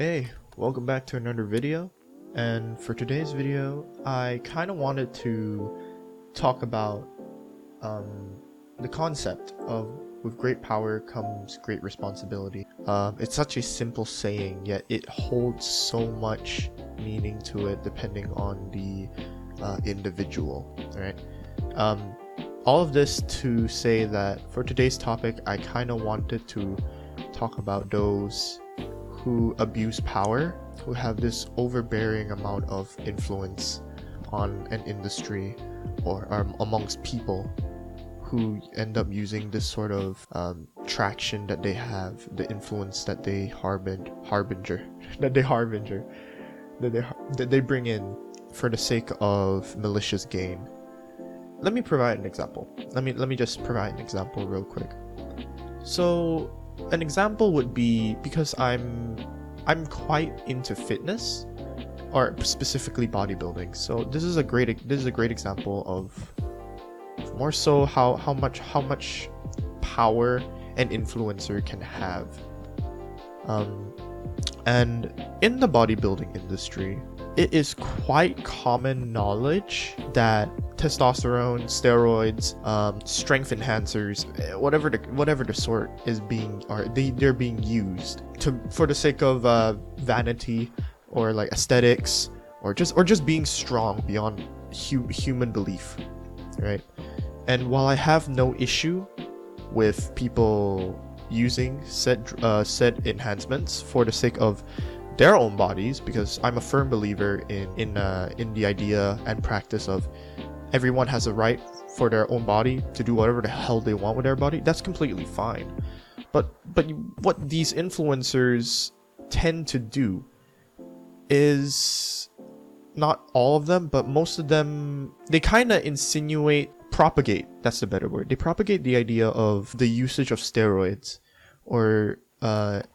Hey, welcome back to another video. And for today's video, I kind of wanted to talk about the concept of with great power comes great responsibility. It's such a simple saying, yet it holds so much meaning to it depending on the individual, right? All of this to say that for today's topic, I kind of wanted to talk about those who abuse power, who have this overbearing amount of influence on an industry or amongst people, who end up using this sort of traction that they have, the influence that they harbinger that they bring in for the sake of malicious gain. Let me provide an example. Let me just provide an example real quick. So an example would be, because I'm quite into fitness, or specifically bodybuilding. So this is a great example of more so how much power an influencer can have. And in the bodybuilding industry, it is quite common knowledge that testosterone, steroids, strength enhancers, whatever the sort is they're being used for the sake of vanity, or like aesthetics, or just being strong beyond human belief, right? And while I have no issue with people using said enhancements for the sake of their own bodies, because I'm a firm believer in the idea and practice of everyone has a right for their own body to do whatever the hell they want with their body. That's completely fine. But what these influencers tend to do is, not all of them, but most of them, they kind of propagate, that's the better word. They propagate the idea of the usage of steroids or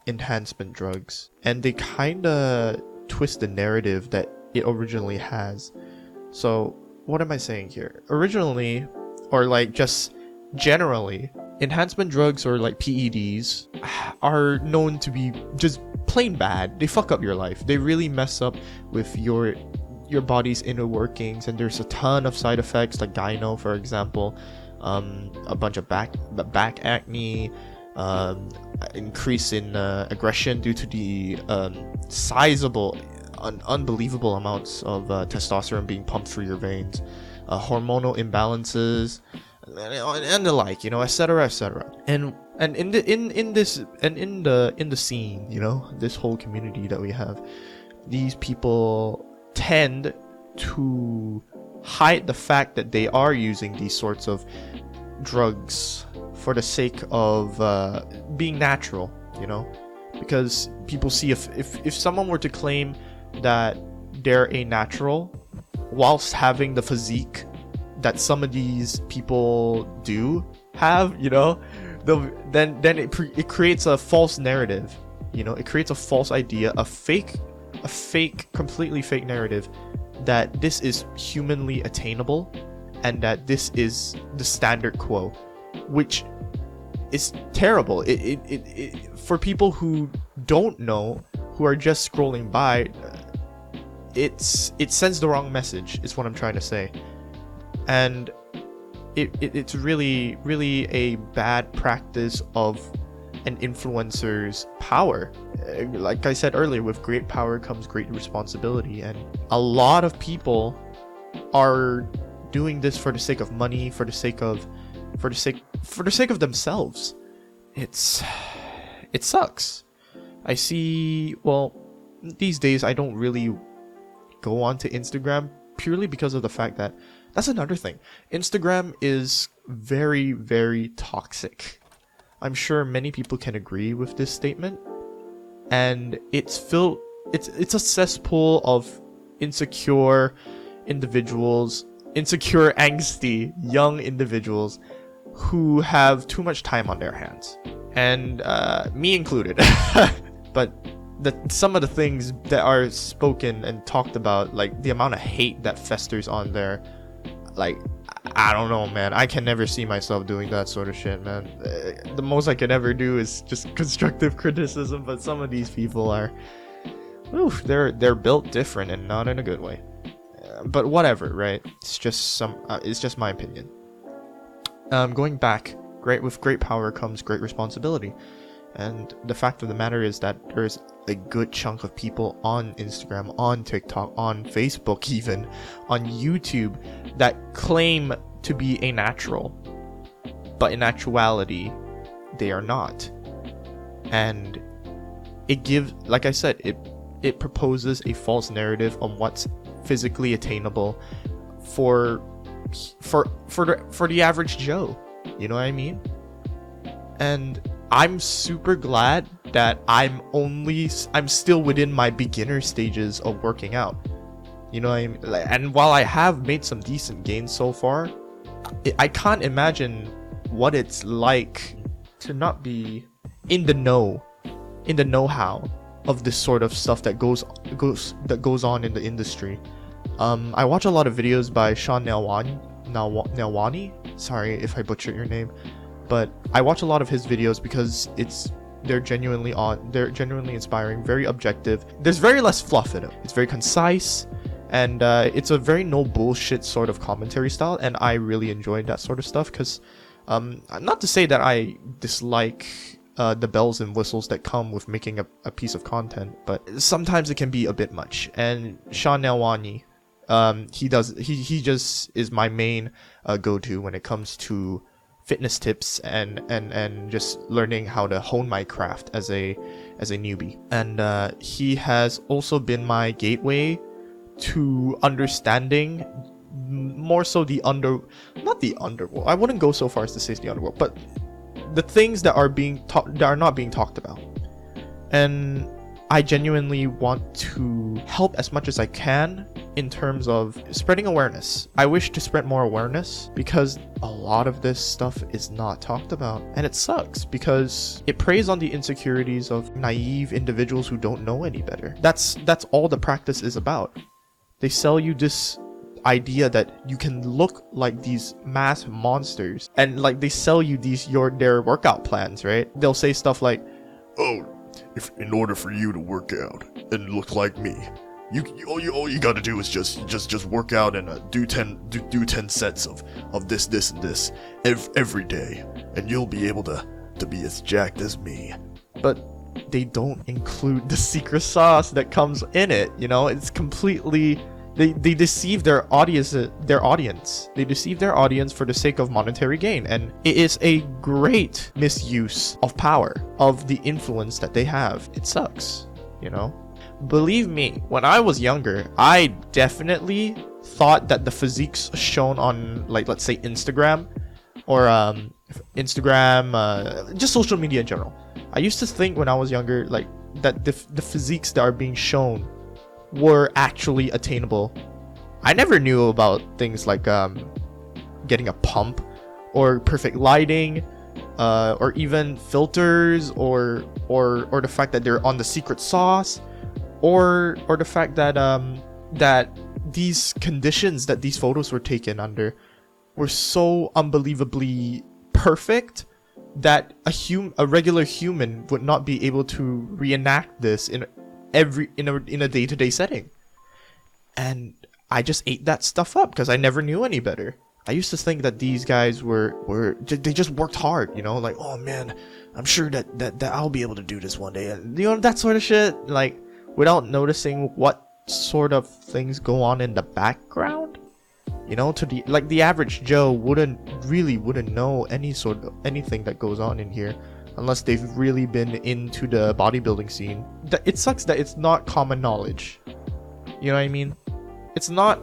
enhancement drugs, and they kind of twist the narrative that it originally has. So what am I saying here? Originally, or like just generally, enhancement drugs or like PEDs are known to be just plain bad. They fuck up your life. They really mess up with your body's inner workings, and there's a ton of side effects, like gyno, for example, a bunch of back acne, increase in aggression due to the sizable, unbelievable amounts of testosterone being pumped through your veins, hormonal imbalances, and the like, etc. And in the scene, this whole community that we have, these people tend to hide the fact that they are using these sorts of drugs for the sake of being natural, because people see if someone were to claim that they're a natural whilst having the physique that some of these people do have, then it creates a false narrative. It creates a false idea, a fake, completely fake narrative that this is humanly attainable and that this is the standard quo, which is terrible. It for people who don't know, who are just scrolling by, it sends the wrong message, is what I'm trying to say. And it's really a bad practice of an influencer's power. Like I said earlier, with great power comes great responsibility, and a lot of people are doing this for the sake of money, for the sake of themselves. It sucks. I see. Well, these days I don't really go onto Instagram, purely because of the fact that that's another thing. Instagram is very, very toxic. I'm sure many people can agree with this statement, and it's a cesspool of insecure individuals, insecure, angsty young individuals who have too much time on their hands, and me included. But some of the things that are spoken and talked about, like the amount of hate that festers on there, like, I don't know, man. I can never see myself doing that sort of shit, man. The most I can ever do is just constructive criticism, but some of these people are oof, they're built different and not in a good way. But whatever, right? It's just it's just my opinion. Going back, with great power comes great responsibility. And the fact of the matter is that there's a good chunk of people on Instagram, on TikTok, on Facebook, even on YouTube, that claim to be a natural, but in actuality, they are not. And it gives, like I said, it proposes a false narrative on what's physically attainable for the average Joe. You know what I mean? And I'm super glad that I'm still within my beginner stages of working out. You know what I mean? And while I have made some decent gains so far, I can't imagine what it's like to not be in the know-how of this sort of stuff that goes on in the industry. I watch a lot of videos by Sean Nalwani. Sorry if I butchered your name. But I watch a lot of his videos because they're genuinely inspiring, very objective. There's very less fluff in it. It's very concise, and it's a very no bullshit sort of commentary style, and I really enjoyed that sort of stuff because, not to say that I dislike the bells and whistles that come with making a piece of content, but sometimes it can be a bit much. And Sean Nalwani, he just is my main go-to when it comes to fitness tips and just learning how to hone my craft as a newbie. And he has also been my gateway to understanding more so not the underworld. I wouldn't go so far as to say it's the underworld, but the things that are not being talked about. And I genuinely want to help as much as I can in terms of spreading awareness. I wish to spread more awareness because a lot of this stuff is not talked about, and it sucks because it preys on the insecurities of naive individuals who don't know any better. That's all the practice is about. They sell you this idea that you can look like these mass monsters, and like they sell you their workout plans, right? They'll say stuff like, "Oh, if in order for you to work out and look like me, all you gotta do is just work out and do 10 sets of this and this every day, and you'll be able to be as jacked as me." But they don't include the secret sauce that comes in it. You know, it's completely. They deceive their audience. They deceive their audience for the sake of monetary gain, and it is a great misuse of power, of the influence that they have. It sucks, you know. Believe me, when I was younger, I definitely thought that the physiques shown on, like, let's say Instagram, or just social media in general. I used to think when I was younger, like, that the physiques that are being shown were actually attainable. I never knew about things like getting a pump, or perfect lighting, or even filters, or the fact that they're on the secret sauce, or the fact that that these conditions that these photos were taken under were so unbelievably perfect that a regular human would not be able to reenact this in a day-to-day setting. And I just ate that stuff up because I never knew any better. I used to think that these guys they just worked hard, you know, like, oh man, I'm sure that I'll be able to do this one day, and you know, that sort of shit, like, without noticing what sort of things go on in the background. You know, to the average Joe wouldn't know anything that goes on in here unless they've really been into the bodybuilding scene. It sucks that it's not common knowledge. You know what I mean? It's not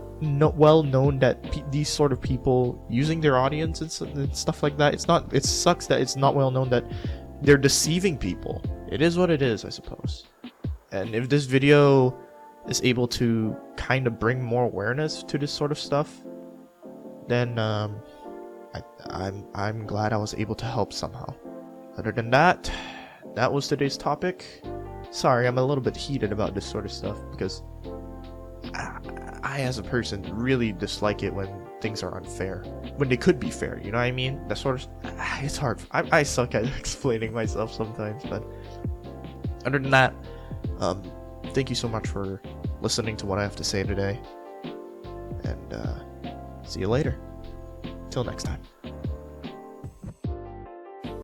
well known that these sort of people using their audience and stuff like that. It sucks that it's not well known that they're deceiving people. It is what it is, I suppose. And if this video is able to kind of bring more awareness to this sort of stuff, then I'm glad I was able to help somehow. Other than that, that was today's topic. Sorry, I'm a little bit heated about this sort of stuff because I as a person really dislike it when things are unfair, when they could be fair, you know what I mean? That sort of, it's hard. I suck at explaining myself sometimes, but other than that, thank you so much for listening to what I have to say today. And see you later. Till next time.